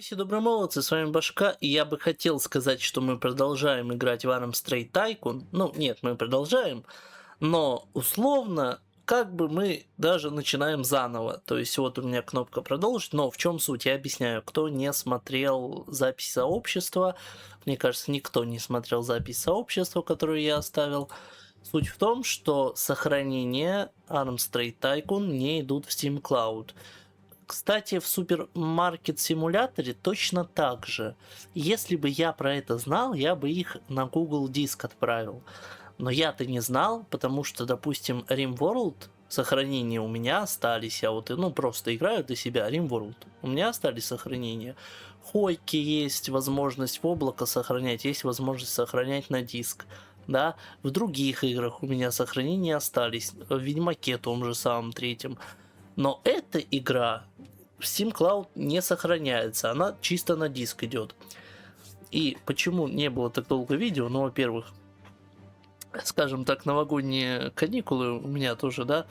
Все добрые молодцы, с вами Башка, и я бы хотел сказать, что мы продолжаем играть в Arm Straight Tycoon. Ну, нет, мы продолжаем, но условно, как бы мы даже начинаем заново. То есть вот у меня кнопка продолжить, но в чем суть? Я объясняю. Кто не смотрел запись сообщества, мне кажется, никто не смотрел запись сообщества, которую я оставил. Суть в том, что сохранения Arm Straight Tycoon не идут в Steam Cloud. Кстати, в супермаркет симуляторе точно так же. Если бы я про это знал, я бы их на Google Диск отправил. Но я-то не знал, потому что, допустим, RimWorld сохранения у меня остались. Я вот, просто играю для себя RimWorld. У меня остались сохранения. Хойки есть возможность в облако сохранять, есть возможность сохранять на диск. Да, в других играх у меня сохранения остались. В Ведьмаке том же самом третьем. Но эта игра в Steam Cloud не сохраняется, она чисто на диск идет. И почему не было так долго видео? Ну, во-первых, скажем так, новогодние каникулы у меня тоже, да,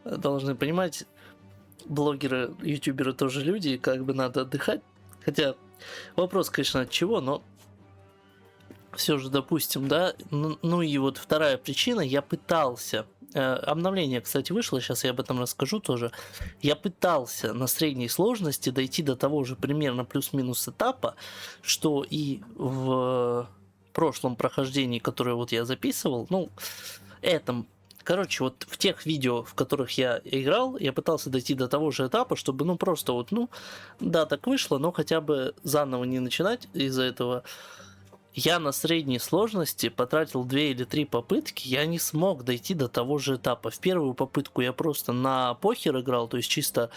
должны понимать, блогеры, ютуберы тоже люди, и как бы надо отдыхать. Хотя вопрос, конечно, от чего, но все же, допустим, да, ну и вот вторая причина, я пытался, обновление, кстати, вышло, сейчас я об этом расскажу тоже, я пытался на средней сложности дойти до того же примерно плюс-минус этапа, что и в прошлом прохождении, которое вот я записывал, ну, этом, короче, вот в тех видео, в которых я играл, я пытался дойти до того же этапа, чтобы, ну, просто вот, ну, да, так вышло, но хотя бы заново не начинать из-за этого. Я на средней сложности потратил 2 или 3 попытки, я не смог дойти до того же этапа. В первую попытку я просто на покер играл, то есть чисто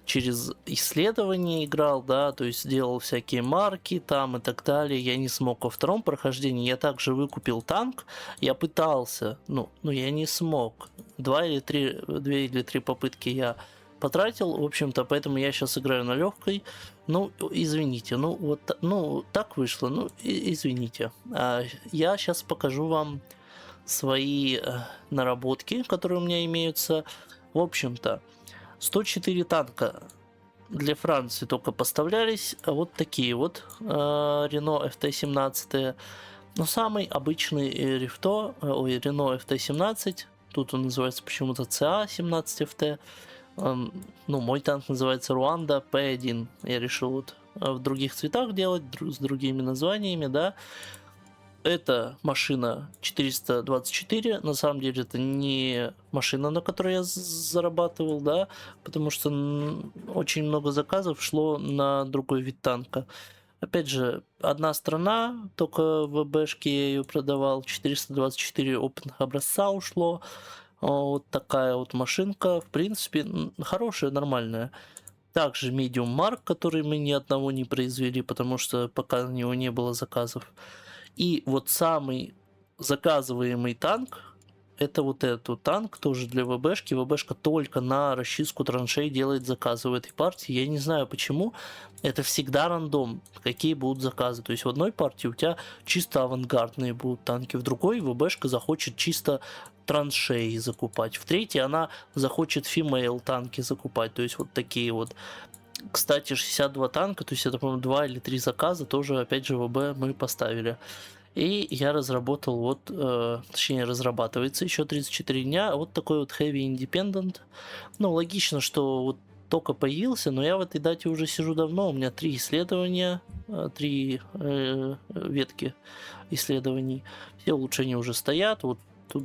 через исследование играл, да, то есть делал всякие марки там и так далее. Я не смог. Во втором прохождении я также выкупил танк, я пытался, ну я не смог. 2 или 3 попытки я потратил, в общем-то, поэтому я сейчас играю на легкой. Ну, извините, ну вот, ну так вышло, ну извините. Я сейчас покажу вам свои наработки, которые у меня имеются. В общем-то, 104 танка для Франции только поставлялись, вот такие вот Renault FT17. Но самый обычный Renault FT17, тут он называется почему-то CA17FT. Ну, мой танк называется Руанда P1. Я решил вот в других цветах делать, с другими названиями, да. Это машина 424. На самом деле это не машина, на которой я зарабатывал, да, потому что очень много заказов шло на другой вид танка. Опять же, одна страна, только в ВБшке я ее продавал, 424 опытных образца ушло. Вот такая вот машинка, в принципе, хорошая, нормальная. Также Medium Mark, который мы ни одного не произвели, потому что пока на него не было заказов. И вот самый заказываемый танк, это вот этот танк, тоже для ВБшки. ВБшка только на расчистку траншей делает заказы в этой партии. Я не знаю почему. Это всегда рандом, какие будут заказы. То есть в одной партии у тебя чисто авангардные будут танки, в другой ВБшка захочет чисто траншеи закупать. В третьей она захочет female танки закупать. То есть вот такие вот. Кстати, 62 танка, то есть это, по-моему, 2 или 3 заказа, тоже, опять же, ВБ мы поставили. И я разработал вот, точнее разрабатывается еще 34 дня, вот такой вот Heavy Independent. Ну, логично, что вот только появился, но я в этой дате уже сижу давно, у меня 3 исследования, 3 ветки исследований, все улучшения уже стоят, вот тут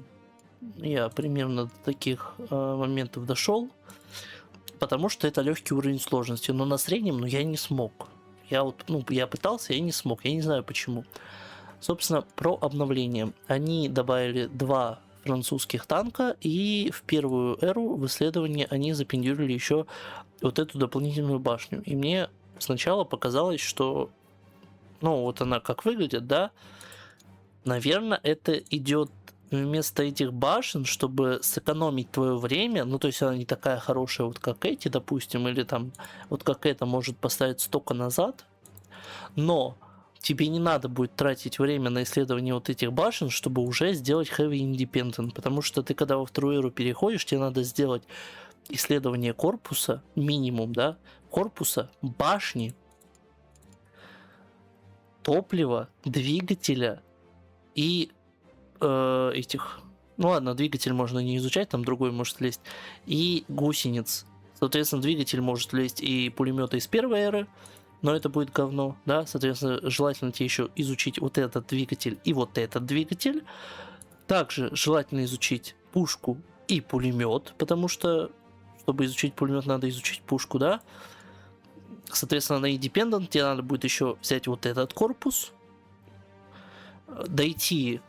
я примерно до таких моментов дошел, потому что это легкий уровень сложности, но на среднем, я не смог. Я вот, я пытался, я не смог, я не знаю почему. Собственно, про обновление. Они добавили 2 французских танка, и в первую эру в исследовании они запендюрили еще вот эту дополнительную башню. И мне сначала показалось, что, вот она как выглядит, да, наверное, это идет вместо этих башен, чтобы сэкономить твое время, то есть она не такая хорошая, вот как эти, допустим, или там, вот как это может поставить столько назад, но тебе не надо будет тратить время на исследование вот этих башен, чтобы уже сделать Heavy Independent, потому что ты, когда во вторую эру переходишь, тебе надо сделать исследование корпуса, минимум, да, корпуса, башни, топлива, двигателя и этих... Ну ладно, двигатель можно не изучать, там другой может лезть. И гусениц. Соответственно, двигатель может лезть и пулеметы из первой эры, но это будет говно, да? Соответственно, желательно тебе еще изучить вот этот двигатель и вот этот двигатель. Также желательно изучить пушку и пулемет, потому что, чтобы изучить пулемет, надо изучить пушку, да? Соответственно, на Independent тебе надо будет еще взять вот этот корпус, дойти,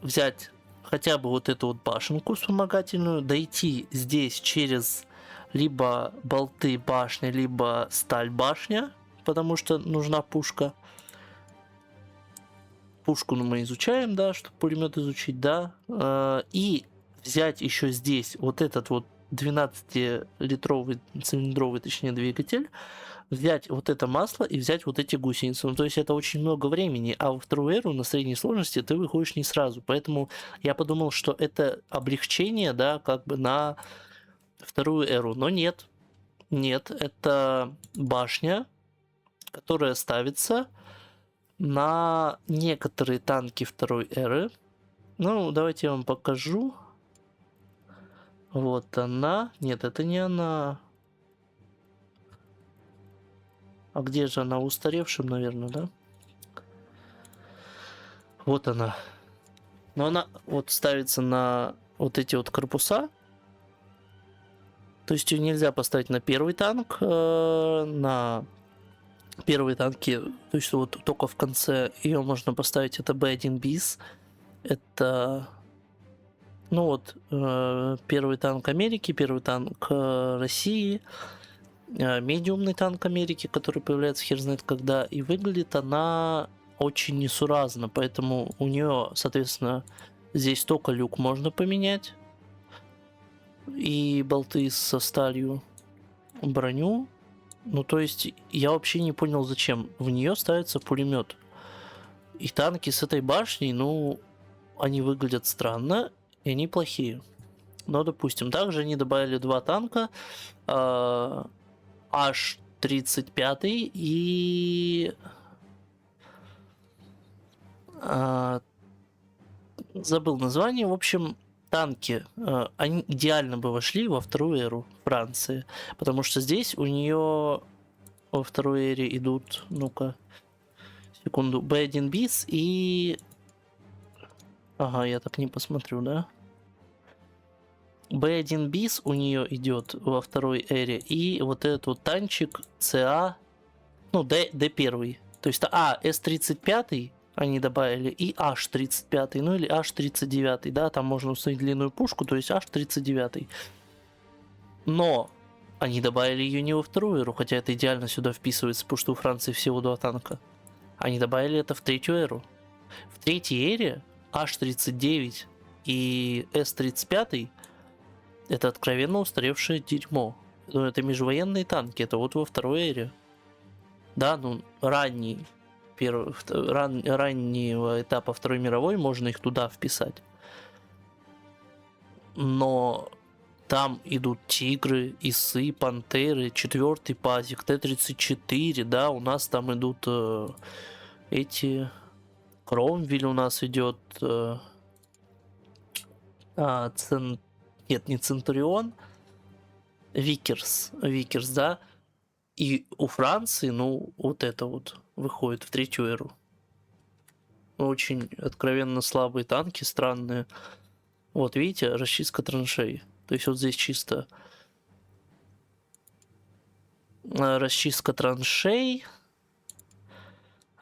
взять хотя бы вот эту вот башенку вспомогательную, дойти здесь через либо болты башни, либо сталь башня, потому что нужна пушка. Пушку мы изучаем, да, чтобы пулемет изучить, да. И взять еще здесь вот этот вот 12-литровый цилиндровый, точнее, двигатель, взять вот это масло и взять вот эти гусеницы. Ну, то есть это очень много времени, а во вторую эру на средней сложности ты выходишь не сразу. Поэтому я подумал, что это облегчение, да, как бы на вторую эру. Но нет, нет, это башня, которая ставится на некоторые танки второй эры. Ну, давайте я вам покажу. Вот она. Нет, это не она. А где же она? Устаревшим, наверное, да? Вот она. Но она вот ставится на вот эти вот корпуса. То есть ее нельзя поставить на первый танк, на первые танки, то есть вот только в конце ее можно поставить. Это B1 BIS. Это, ну вот, первый танк Америки, первый танк России, медиумный танк Америки, который появляется хер знает когда, и выглядит она очень несуразно, поэтому у нее, соответственно, здесь только люк можно поменять и болты со сталью, броню. Ну, то есть, я вообще не понял, зачем в нее ставится пулемет. И танки с этой башней, ну, они выглядят странно, и они плохие. Но, допустим, также они добавили два танка, H-35 и... забыл название. В общем, танки, они идеально бы вошли во вторую эру Франции, потому что здесь у нее во второй эре идут, ну-ка, секунду, B1 BIS и... Ага, я так не посмотрю, да? B1 BIS у нее идет во второй эре, и вот этот вот танчик CA, ну, D1, то есть, S35 они добавили, и H35, ну или H39, да, там можно установить длинную пушку, то есть H39. Но они добавили ее не во вторую эру, хотя это идеально сюда вписывается, потому что у Франции всего два танка. Они добавили это в третью эру. В третьей эре H39 и S35 это откровенно устаревшее дерьмо. Ну, это межвоенные танки, это вот во второй эре. Да, ну, раннего этапа Второй мировой можно их туда вписать. Но там идут тигры, исы, пантеры, 4-й пазик, Т-34, да, у нас там идут эти... Кромвель у нас идет... Нет, не Центурион, Викерс, да. И у Франции, ну, вот это вот выходит в третью эру. Очень откровенно слабые танки, странные. Вот, видите, расчистка траншей. То есть вот здесь чисто расчистка траншей,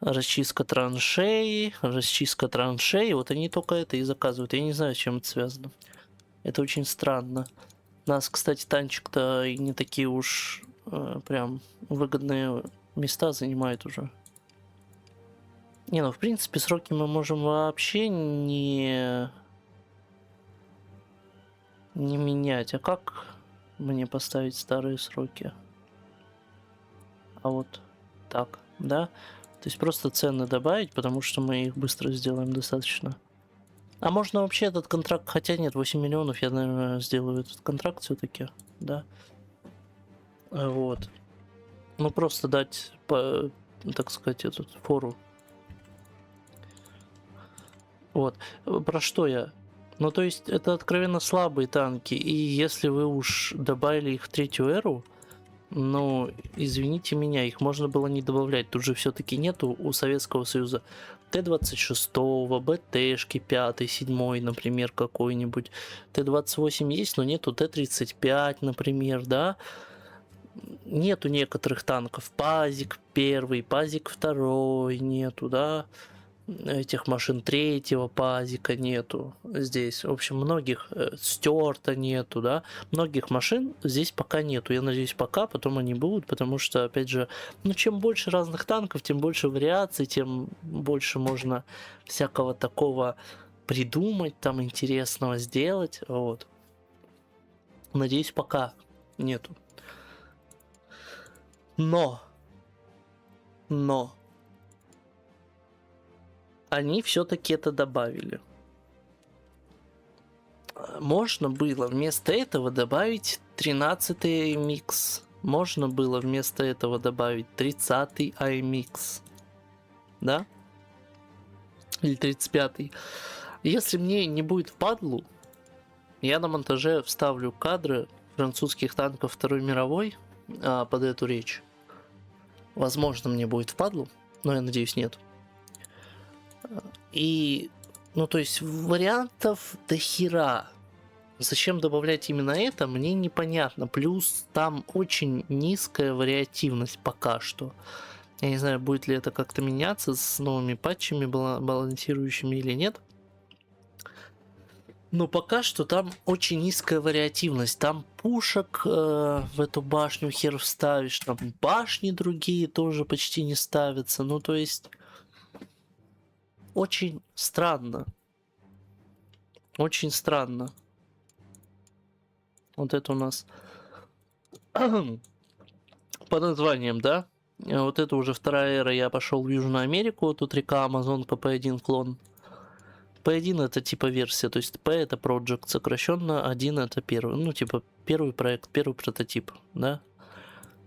расчистка траншей, расчистка траншей. Вот они только это и заказывают. Я не знаю, с чем это связано. Это очень странно. У нас, кстати, танчик-то и не такие уж прям выгодные места занимает уже. Не, ну в принципе сроки мы можем вообще не менять. А как мне поставить старые сроки? А вот так, да? То есть просто цены добавить, потому что мы их быстро сделаем достаточно. А можно вообще этот контракт, хотя нет, 8 миллионов я, наверное, сделаю этот контракт все-таки, да. Вот. Ну просто дать, так сказать, эту фору Вот. Про что я? Ну, то есть, это откровенно слабые танки, и если вы уж добавили их в третью эру, ну, извините меня, их можно было не добавлять. Тут же все-таки нету у Советского Союза Т-26, БТшки 5, 7, например, какой-нибудь. Т-28 есть, но нету Т-35, например, да? Нету некоторых танков. Пазик 1, Пазик 2 нету, да? Этих машин третьего пазика нету здесь. В общем, многих стерта нету, да. Многих машин здесь пока нету. Я надеюсь, пока, потом они будут, потому что, опять же, ну, чем больше разных танков, тем больше вариаций, тем больше можно всякого такого придумать, там, интересного сделать, вот. Надеюсь, пока нету. Но они все-таки это добавили. Можно было вместо этого добавить 13-й IMX. Можно было вместо этого добавить 30-й IMX. Да? Или 35-й. Если мне не будет впадлу, я на монтаже вставлю кадры французских танков Второй мировой под эту речь. Возможно, мне будет впадлу, но я надеюсь, нет. И, ну, то есть, вариантов до хера. Зачем добавлять именно это, мне непонятно. Плюс там очень низкая вариативность пока что. Я не знаю, будет ли это как-то меняться с новыми патчами, балансирующими или нет. Но пока что там очень низкая вариативность. Там пушек в эту башню хер вставишь. Там башни другие тоже почти не ставятся. Ну, то есть... Очень странно. Очень странно. Вот это у нас по названиям, да? Вот это уже вторая эра, я пошел в Южную Америку, тут река Амазонка, P1 клон. P1 это типа версия, то есть P это Project, сокращенно 1 это первый, ну типа первый проект, первый прототип, да?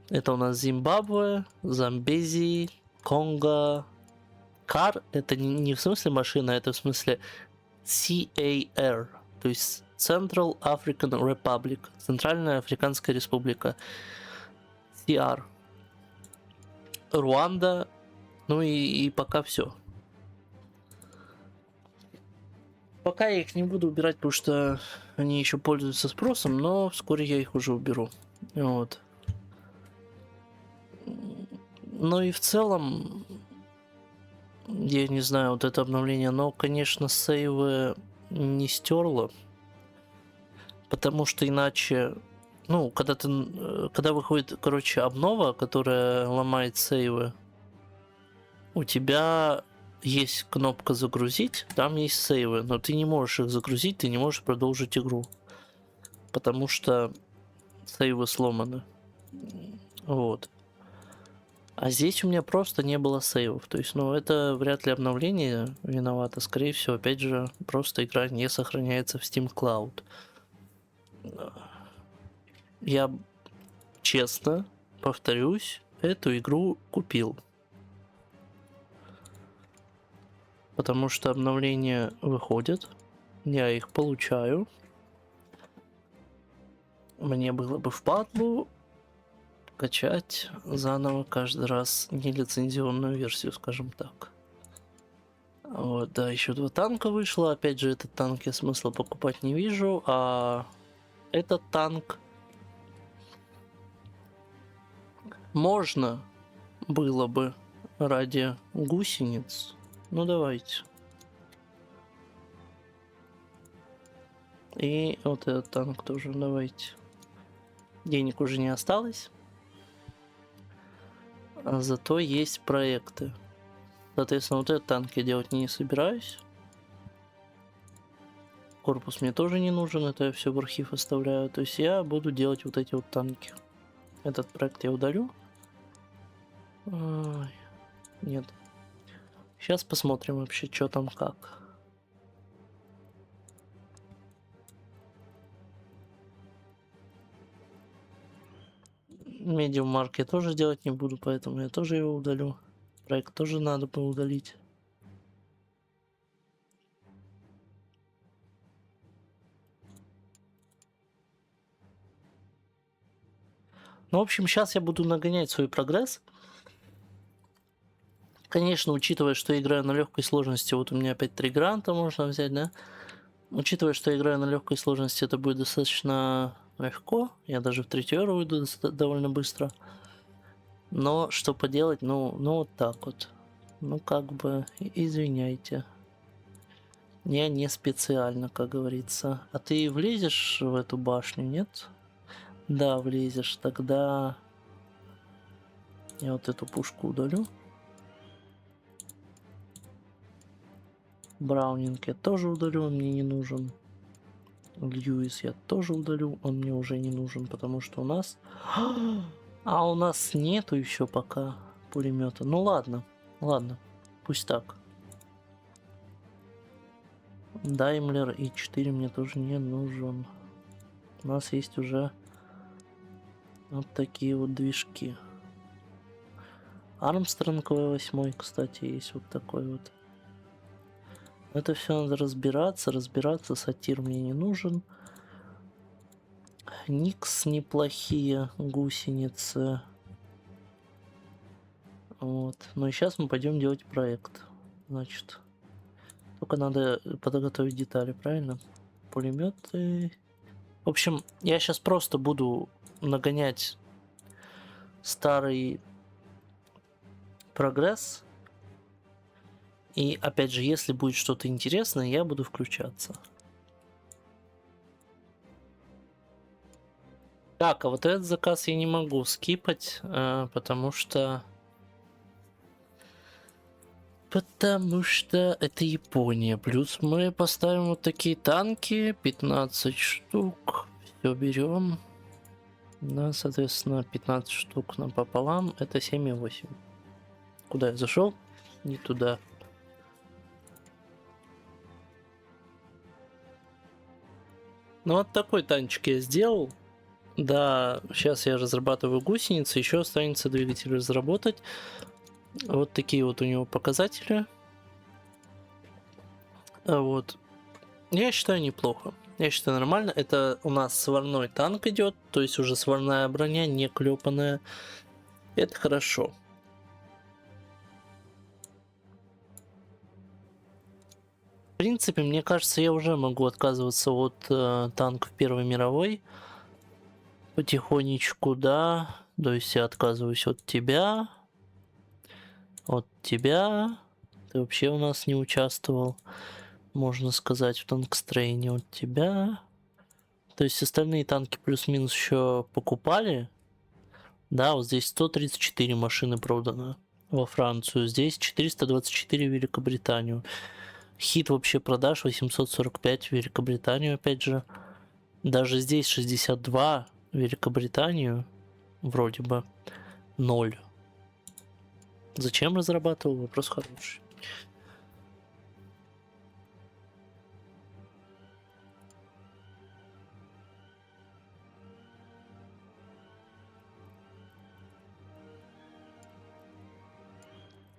Это у нас Зимбабве, Замбези, Конго. CAR это не в смысле машина, это в смысле CAR, то есть Central African Republic, Центральная Африканская Республика, CR, Руанда, ну и пока все. Пока я их не буду убирать, потому что они еще пользуются спросом, но вскоре я их уже уберу. Вот. Ну и в целом, я не знаю, вот это обновление, но, конечно, сейвы не стерло, потому что иначе, ну, когда выходит, короче, обнова, которая ломает сейвы, у тебя есть кнопка загрузить, там есть сейвы, но ты не можешь их загрузить, ты не можешь продолжить игру, потому что сейвы сломаны. Вот. А здесь у меня просто не было сейвов. То есть, ну, это вряд ли обновление виновато. Скорее всего, опять же, просто игра не сохраняется в Steam Cloud. Я честно повторюсь, эту игру купил. Потому что обновления выходят. Я их получаю. Мне было бы впадлу качать заново каждый раз нелицензионную версию, скажем так. Вот, да, еще 2 танка вышло. Опять же, этот танк я смысла покупать не вижу, а этот танк можно было бы ради гусениц. Ну давайте. И вот этот танк тоже давайте. Денег уже не осталось. А зато есть проекты. Соответственно, вот этот танк я делать не собираюсь. Корпус мне тоже не нужен, это я все в архив оставляю. То есть я буду делать вот эти вот танки. Этот проект я удалю. Ой, нет. Сейчас посмотрим вообще, что там как. Medium Mark я тоже делать не буду, поэтому я тоже его удалю. Проект тоже надо бы удалить. Ну, в общем, сейчас я буду нагонять свой прогресс. Конечно, учитывая, что я играю на легкой сложности, вот у меня опять 3 гранта можно взять, да? Учитывая, что я играю на легкой сложности, это будет достаточно легко. Я даже в 3 эру уйду довольно быстро. Но что поделать, ну вот так вот. Ну, как бы, извиняйте. Я не специально, как говорится. А ты влезешь в эту башню, нет? Да, влезешь. Тогда я вот эту пушку удалю. Браунинг я тоже удалю, он мне не нужен. Льюис я тоже удалю, он мне уже не нужен, потому что у нас... А у нас нету еще пока пулемета. Ну ладно, ладно, пусть так. Даймлер и 4 мне тоже не нужен. У нас есть уже вот такие вот движки. Армстронг V8, кстати, есть вот такой вот. Это все надо разбираться. Сатир мне не нужен. Никс неплохие гусеницы. Вот. Ну и сейчас мы пойдем делать проект. Значит, только надо подготовить детали, правильно? Пулеметы. В общем, я сейчас просто буду нагонять старый прогресс. И опять же, если будет что-то интересное, я буду включаться. Так, а вот этот заказ я не могу скипать, потому что это Япония. Плюс мы поставим вот такие танки, 15 штук. Все берем. Да, соответственно, 15 штук напополам, это 7,8. Куда я зашел? Не туда. Ну вот такой танчик я сделал. Да, сейчас я разрабатываю гусеницы, еще останется двигатель разработать. Вот такие вот у него показатели. Вот. Я считаю неплохо. Я считаю нормально. Это у нас сварной танк идет, то есть уже сварная броня, не клепанная. Это хорошо. В принципе, мне кажется, я уже могу отказываться от танков Первой мировой. Потихонечку, да. То есть я отказываюсь от тебя. От тебя. Ты вообще у нас не участвовал, можно сказать, в танкстрейне. От тебя. То есть остальные танки плюс-минус еще покупали. Да, вот здесь 134 машины продано во Францию. Здесь 424 в Великобританию. Хит вообще продаж 845 в Великобританию, опять же. Даже здесь 62 в Великобританию. Вроде бы 0. Зачем разрабатывал? Вопрос хороший.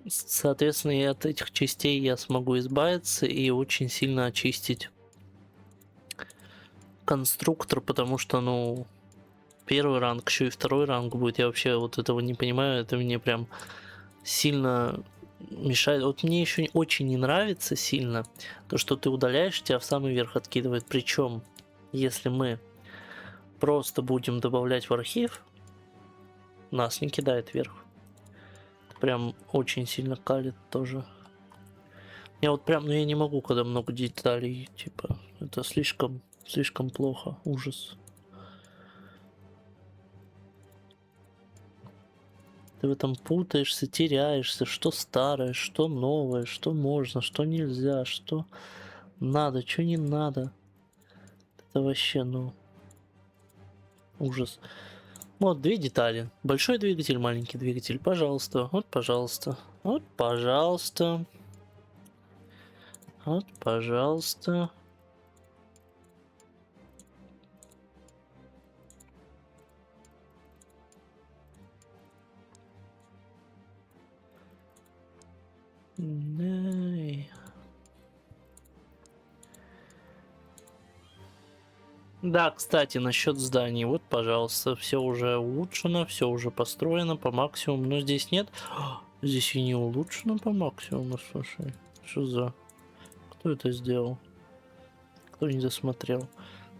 Соответственно, и от этих частей я смогу избавиться и очень сильно очистить конструктор, потому что, ну, первый ранг, еще и второй ранг будет. Я вообще вот этого не понимаю, это мне прям сильно мешает. Вот мне еще очень не нравится сильно то, что ты удаляешь, тебя в самый верх откидывает. Причем, если мы просто будем добавлять в архив, нас не кидает вверх. Это прям очень сильно калит тоже. Я вот прям, ну я не могу, когда много деталей, типа, это слишком плохо, ужас. Ты в этом путаешься, теряешься, что старое, что новое, что можно, что нельзя, что надо, что не надо. Это вообще, ну, ужас. Вот две детали. Большой двигатель, маленький двигатель. Пожалуйста, вот пожалуйста, вот пожалуйста, вот пожалуйста. Да, кстати, насчет зданий. Вот, пожалуйста, все уже улучшено, все уже построено по максимуму. Но здесь нет. Здесь и не улучшено по максимуму, слушай. Что за... Кто это сделал? Кто не досмотрел?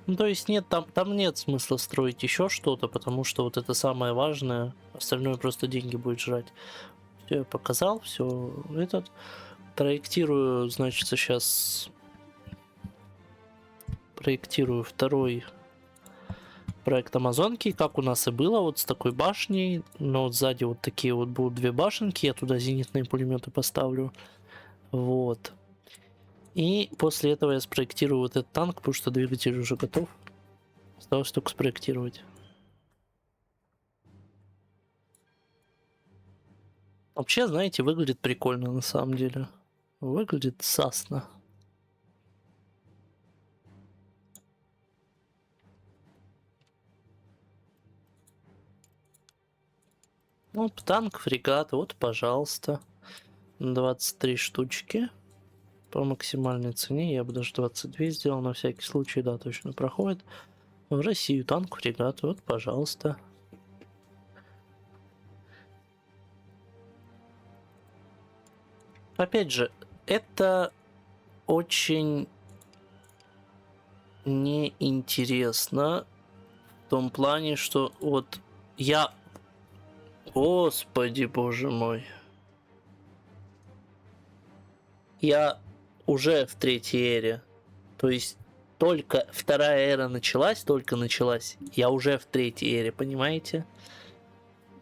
Ну, то есть нет, там нет смысла строить еще что-то, потому что вот это самое важное, остальное просто деньги будет жрать. Все я показал, все этот. Проектирую, значит, сейчас проектирую второй проект Амазонки, как у нас и было, вот с такой башней, но вот сзади вот такие вот будут две башенки, я туда зенитные пулеметы поставлю, вот. И после этого я спроектирую вот этот танк, потому что двигатель уже готов, осталось только спроектировать. Вообще, знаете, выглядит прикольно на самом деле, выглядит сасно. Ну, танк, фрегат, вот, пожалуйста, 23 штучки. По максимальной цене, я бы даже 22 сделал, на всякий случай, да, точно проходит. В Россию танк, фрегат, вот, пожалуйста. Опять же, это очень неинтересно в том плане, что вот я... Господи, боже мой. Я уже в третьей эре. То есть только вторая эра началась, только началась. Я уже в третьей эре, понимаете?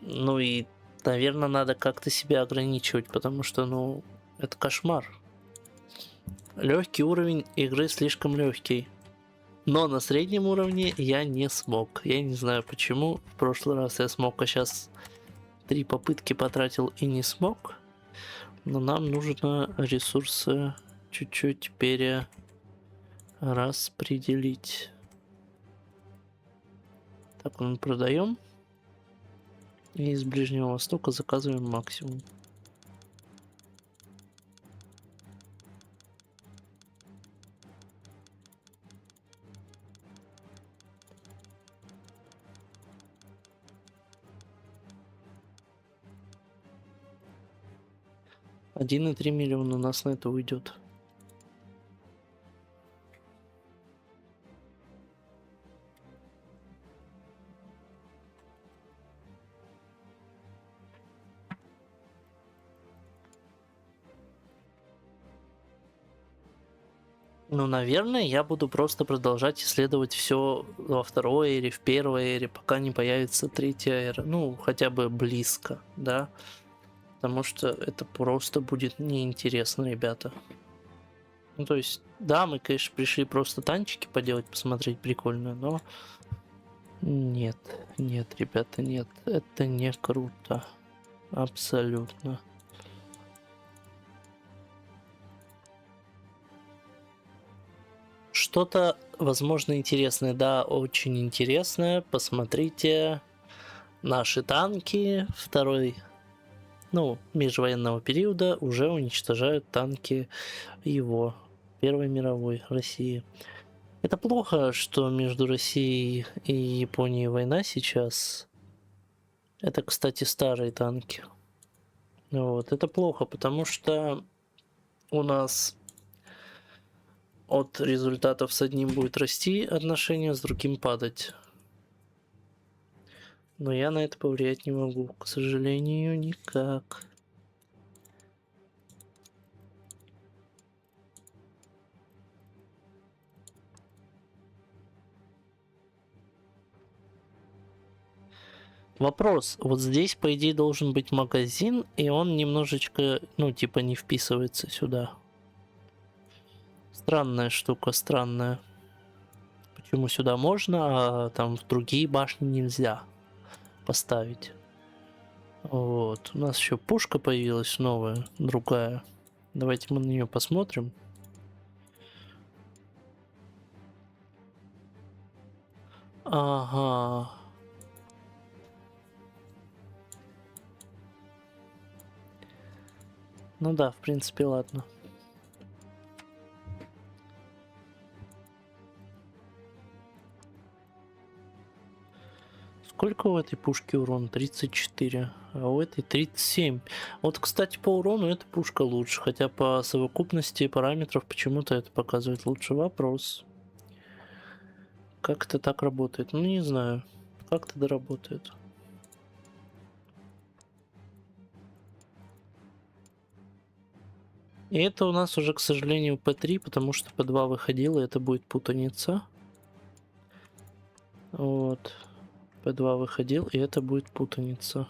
Ну и, наверное, надо как-то себя ограничивать, потому что, ну, это кошмар. Легкий уровень игры слишком легкий. Но на среднем уровне я не смог. Я не знаю почему. В прошлый раз я смог, а сейчас 3 попытки потратил и не смог. Но нам нужно ресурсы чуть-чуть перераспределить. Так, мы продаем. И из Ближнего Востока заказываем максимум. $1,3 миллиона у нас на это уйдет. Ну, наверное, я буду просто продолжать исследовать все во второй эре, в первой эре, пока не появится третья эра. Ну, хотя бы близко, да. Потому что это просто будет неинтересно, ребята. Ну, то есть, да, мы, конечно, пришли просто танчики поделать, посмотреть прикольно, но... Нет, нет, ребята, нет. Это не круто. Абсолютно. Что-то, возможно, интересное, да, очень интересное. Посмотрите, наши танки второй, ну, межвоенного периода уже уничтожают танки его Первой мировой России. Это плохо, что между Россией и Японией война сейчас. Это, кстати, старые танки. Вот, это плохо, потому что у нас от результатов с одним будет расти отношения, с другим падать. Но я на это повлиять не могу, к сожалению, никак. Вопрос. Вот здесь, по идее, должен быть магазин, и он немножечко, ну, типа, не вписывается сюда. Странная штука, странная. Почему сюда можно, а там в другие башни нельзя поставить? Вот. У нас еще пушка появилась новая, другая. Давайте мы на нее посмотрим. Ага. Ну да, в принципе, ладно. Сколько у этой пушки урон? 34. А у этой 37. Вот, кстати, по урону эта пушка лучше. Хотя по совокупности параметров почему-то это показывает лучше. Вопрос. Как это так работает? Ну, не знаю. Как это доработает. И это у нас уже, к сожалению, P3, потому что P2 выходило, и это будет путаница. Вот. P2 выходил, и это будет путаница.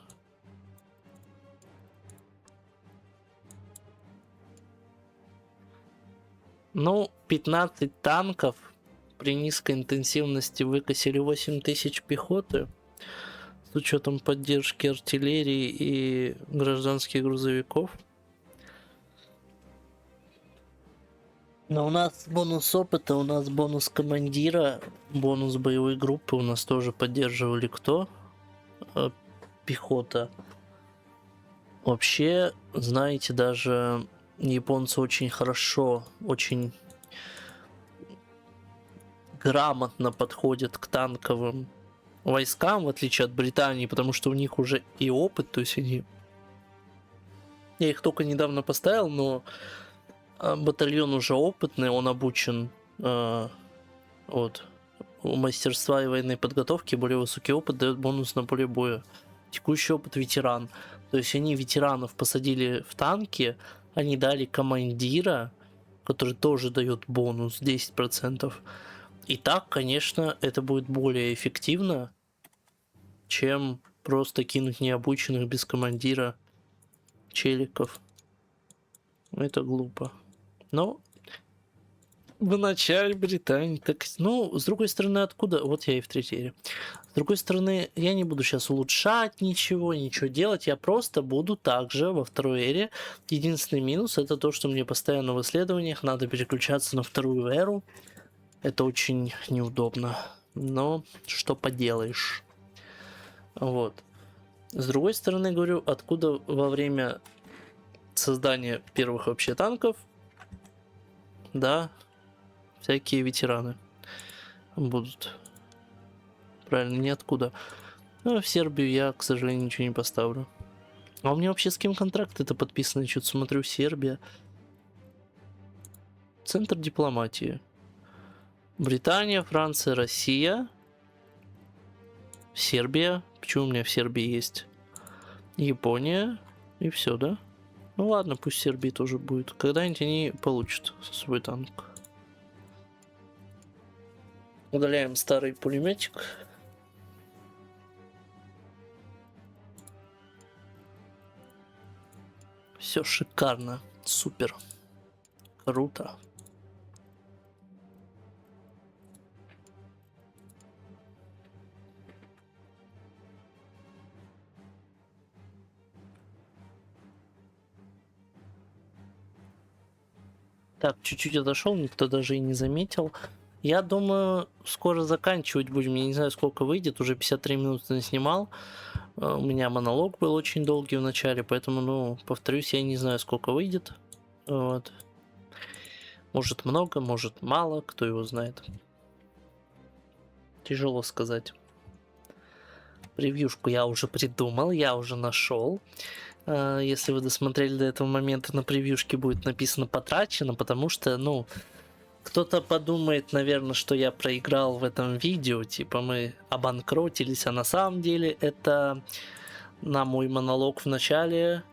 Ну, 15 танков при низкой интенсивности выкосили 8000 пехоты. С учетом поддержки артиллерии и гражданских грузовиков. Но у нас бонус опыта, у нас бонус командира, бонус боевой группы у нас тоже поддерживали кто? Пехота. Вообще, знаете, даже японцы очень хорошо, очень грамотно подходят к танковым войскам, в отличие от Британии, потому что у них уже и опыт, то есть они... Я их только недавно поставил, но батальон уже опытный, он обучен вот. У мастерства и военной подготовки более высокий опыт дает бонус на поле боя. Текущий опыт ветеран. То есть они ветеранов посадили в танки, они дали командира, который тоже дает бонус 10%. И так, конечно, это будет более эффективно, чем просто кинуть необученных без командира челиков. Это глупо. Но в начале Британии так... Ну, с другой стороны, откуда... Вот я и в третьей. С другой стороны, я не буду сейчас улучшать ничего делать. Я просто буду также во второй эре. Единственный минус — это то, что мне постоянно в исследованиях надо переключаться на вторую эру. Это очень неудобно. Но что поделаешь. Вот. С другой стороны, говорю, откуда во время создания первых вообще танков, да, всякие ветераны будут. Правильно, ниоткуда. Ну, в Сербию я, к сожалению, ничего не поставлю. А у меня вообще с кем контракты-то подписаны? Что-то смотрю, Сербия. Центр дипломатии. Британия, Франция, Россия. Сербия. Почему у меня в Сербии есть? Япония. И все, да? Ну ладно, пусть Сербии тоже будет. Когда-нибудь они получат свой танк. Удаляем старый пулеметик. Все шикарно. Супер. Круто. Так, чуть-чуть отошел, никто даже и не заметил. Я думаю, скоро заканчивать будем. Я не знаю, сколько выйдет. Уже 53 минуты наснимал. У меня монолог был очень долгий в начале, поэтому, ну, повторюсь, я не знаю, сколько выйдет. Вот. Может много, может мало, кто его знает. Тяжело сказать. Превьюшку я уже придумал, я уже нашел. Если вы досмотрели до этого момента, на превьюшке будет написано «потрачено», потому что, ну, кто-то подумает, наверное, что я проиграл в этом видео, типа мы обанкротились, а на самом деле это на мой монолог в начале,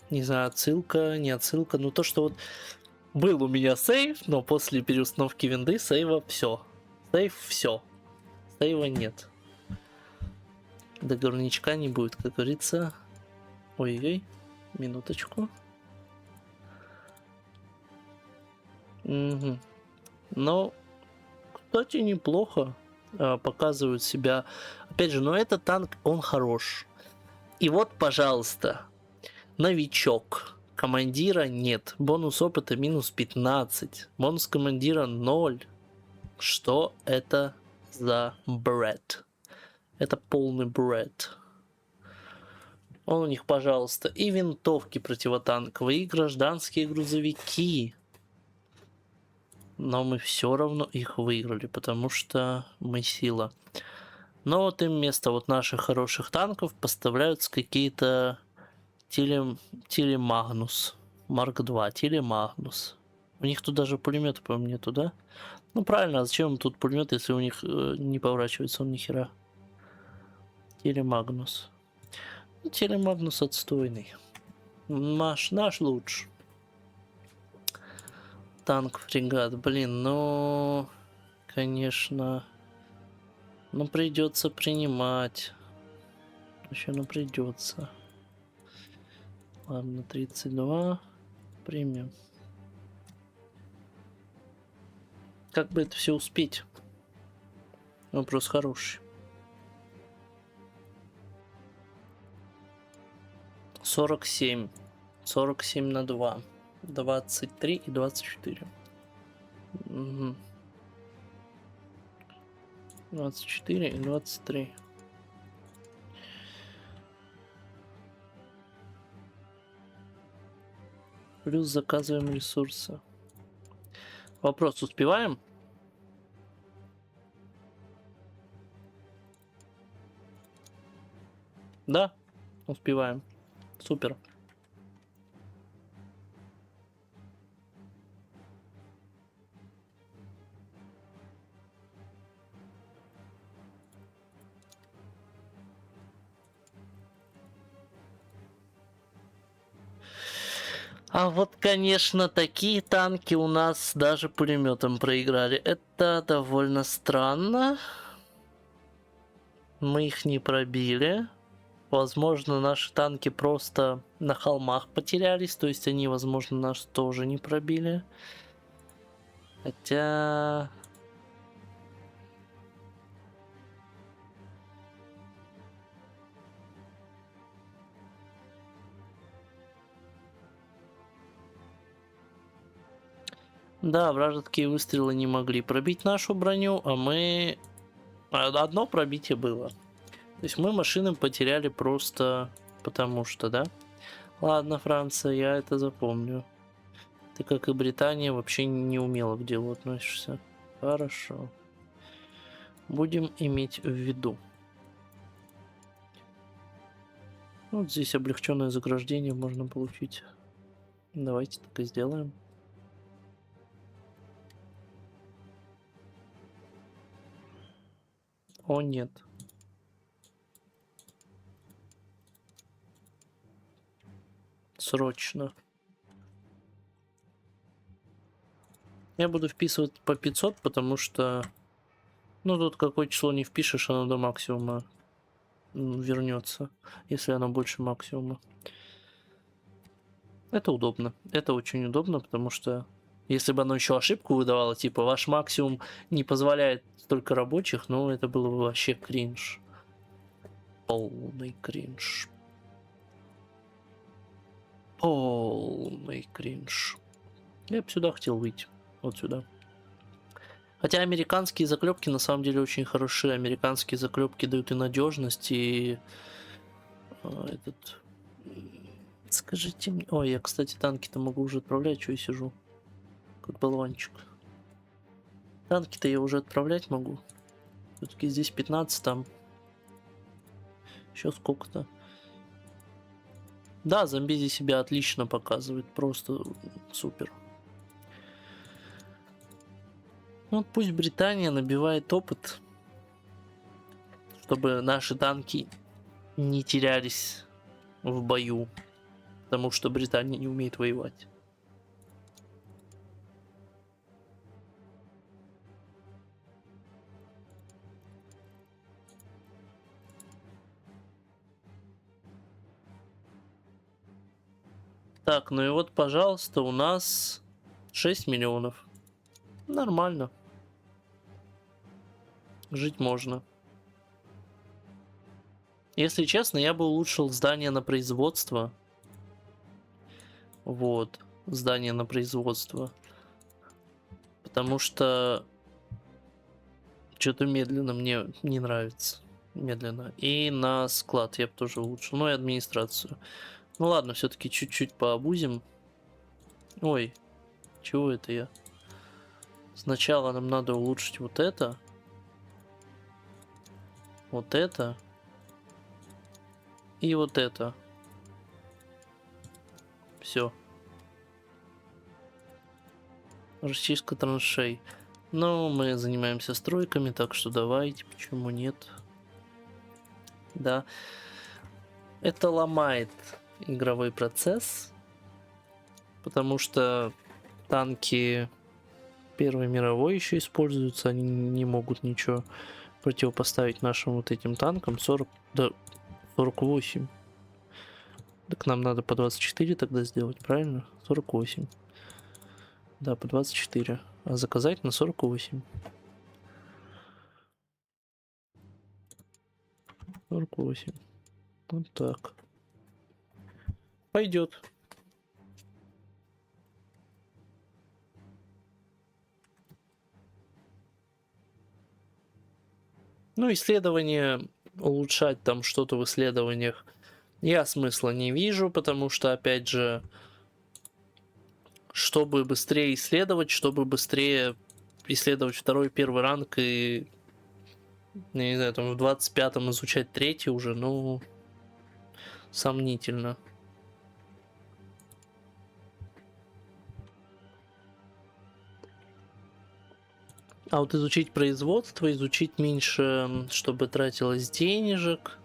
не знаю, отсылка, не отсылка, но то, что вот был у меня сейв, но после переустановки винды сейва все. Сейв все. Сейва нет. До горнячка не будет, как говорится. Ой-ой, минуточку. Угу. Но, кстати, неплохо показывают себя. Опять же, но этот танк, он хорош. И вот, пожалуйста, новичок. Командира нет. Бонус опыта минус 15. Бонус командира 0. Что это за бред? Это полный бред. Он у них, пожалуйста, и винтовки противотанковые, и гражданские грузовики. Но мы все равно их выиграли, потому что мы сила. Но вот им вместо вот наших хороших танков поставляются какие-то Телемагнус. Марк 2, Телемагнус. У них тут даже пулемета, по-моему, нету, да? Ну правильно, а зачем тут пулемет, если у них не поворачивается он ни хера? Телемагнус. Ну, Телемагнус отстойный. Наш лучше. Танк, фрегат, блин, ну, конечно, ну придется принимать. Еще, ну придется. Ладно, 32. Примем. Как бы это все успеть? Вопрос хороший. 47. 47 на 2. 23 и 24. Угу. 24 и 23. Плюс заказываем ресурсы. Вопрос, успеваем? Да, успеваем. Супер. А вот, конечно, такие танки у нас даже пулеметом проиграли. Это довольно странно. Мы их не пробили. Возможно, наши танки просто на холмах потерялись. То есть они, возможно, нас тоже не пробили. Хотя... Да, вражеские выстрелы не могли пробить нашу броню, а мы... Одно пробитие было. То есть мы машины потеряли просто потому что, да? Ладно, Франция, я это запомню. Ты, как и Британия, вообще не умело к делу относишься. Хорошо. Будем иметь в виду. Вот здесь облегченное заграждение можно получить. Давайте так и сделаем. О, нет. Срочно. Я буду вписывать по 500, потому что... Ну, тут какое число не впишешь, оно до максимума вернется, если оно больше максимума. Это удобно. Это очень удобно, потому что если бы оно еще ошибку выдавало, типа ваш максимум не позволяет столько рабочих, ну это было бы вообще кринж. Полный кринж. Полный кринж. Я бы сюда хотел выйти. Вот сюда. Хотя американские заклепки на самом деле очень хороши. Американские заклепки дают и надежность, и этот... Скажите мне... Ой, я, кстати, танки-то могу уже отправлять, что я сижу. Как болванчик. Танки-то я уже отправлять могу. Все-таки здесь 15, там... Еще сколько-то. Да, Замбези себя отлично показывает. Просто супер. Вот пусть Британия набивает опыт, чтобы наши танки не терялись в бою, потому что Британия не умеет воевать. Так, ну и вот, пожалуйста, у нас 6 миллионов. Нормально. Жить можно. Если честно, я бы улучшил здание на производство. Вот, здание на производство. Потому что что-то медленно мне не нравится. Медленно. И на склад я бы тоже улучшил. Ну и администрацию. Ну ладно, все-таки чуть-чуть пообузим. Ой, чего это я? Сначала нам надо улучшить вот это. Вот это. И вот это. Все. Расчистка траншей. Но мы занимаемся стройками, так что давайте, почему нет? Да. Это ломает игровой процесс, потому что танки Первой мировой еще используются, они не могут ничего противопоставить нашим вот этим танкам. 40, да, 48. Так нам надо по 24 тогда сделать, правильно? 48. Да, по 24. А заказать на 48. 48. Вот так. Пойдет. Ну, исследования, улучшать там что-то в исследованиях я смысла не вижу, потому что, опять же, чтобы быстрее исследовать, чтобы быстрее исследовать второй, первый ранг и, не знаю, там в 25-м изучать третий уже, ну, сомнительно. А вот изучить производство, изучить меньше, чтобы тратилось денежек.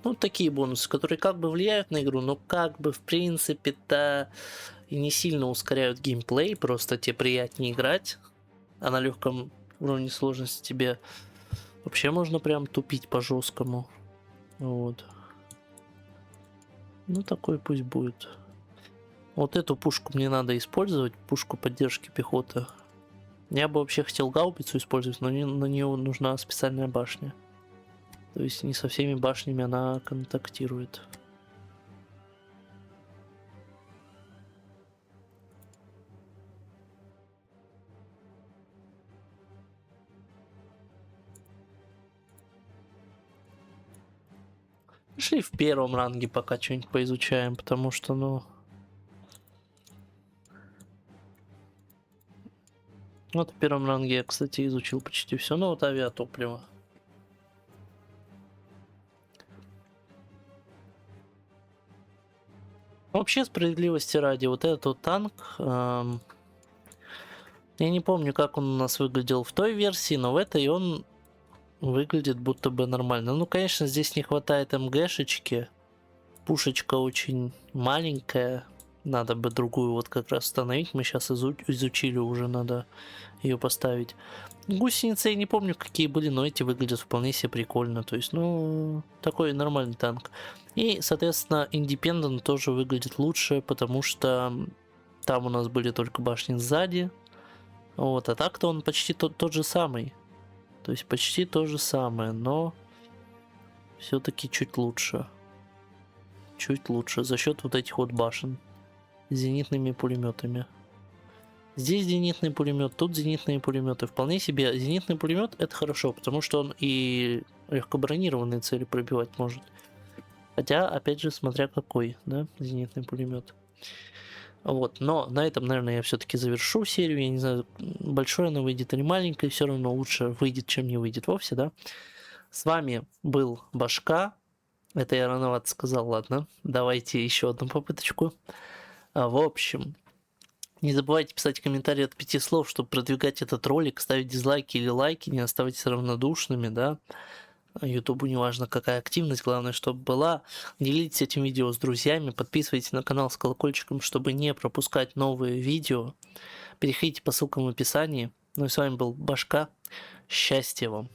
Ну, такие бонусы, которые как бы влияют на игру, но как бы в принципе-то и не сильно ускоряют геймплей, просто тебе приятнее играть. А на легком уровне сложности тебе вообще можно прям тупить по жесткому. Вот. Ну, такой пусть будет. Вот эту пушку мне надо использовать, пушку поддержки пехоты. Я бы вообще хотел гаубицу использовать, но на нее нужна специальная башня. То есть не со всеми башнями она контактирует. Пошли в первом ранге пока что-нибудь поизучаем, потому что, ну... Вот в первом ранге я, кстати, изучил почти все. Ну вот авиатопливо. Вообще, справедливости ради, вот этот вот танк... я не помню, как он у нас выглядел в той версии, но в этой он выглядит будто бы нормально. Ну, конечно, здесь не хватает МГшечки. Пушечка очень маленькая. Надо бы другую вот как раз установить. Мы сейчас изучили, уже надо ее поставить. Гусеницы я не помню, какие были, но эти выглядят вполне себе прикольно. То есть, ну, такой нормальный танк. И, соответственно, Independent тоже выглядит лучше, потому что там у нас были только башни сзади. Вот, а так-то он почти тот же самый. То есть почти то же самое, но все-таки чуть лучше. Чуть лучше за счет вот этих вот башен с зенитными пулеметами. Здесь зенитный пулемет, тут зенитные пулеметы. Вполне себе зенитный пулемет это хорошо, потому что он и легкобронированные цели пробивать может. Хотя, опять же, смотря какой, да, зенитный пулемет. Вот, но на этом, наверное, я все-таки завершу серию. Я не знаю, большой она выйдет или маленькая, все равно лучше выйдет, чем не выйдет вовсе, да. С вами был Башка. Это я рановато сказал, ладно. Давайте еще одну попыточку. В общем, не забывайте писать комментарии от 5 слов, чтобы продвигать этот ролик, ставить дизлайки или лайки, не оставайтесь равнодушными, да. Ютубу не важно какая активность, главное, чтобы была. Делитесь этим видео с друзьями, подписывайтесь на канал с колокольчиком, чтобы не пропускать новые видео. Переходите по ссылкам в описании. Ну и с вами был Башка. Счастья вам!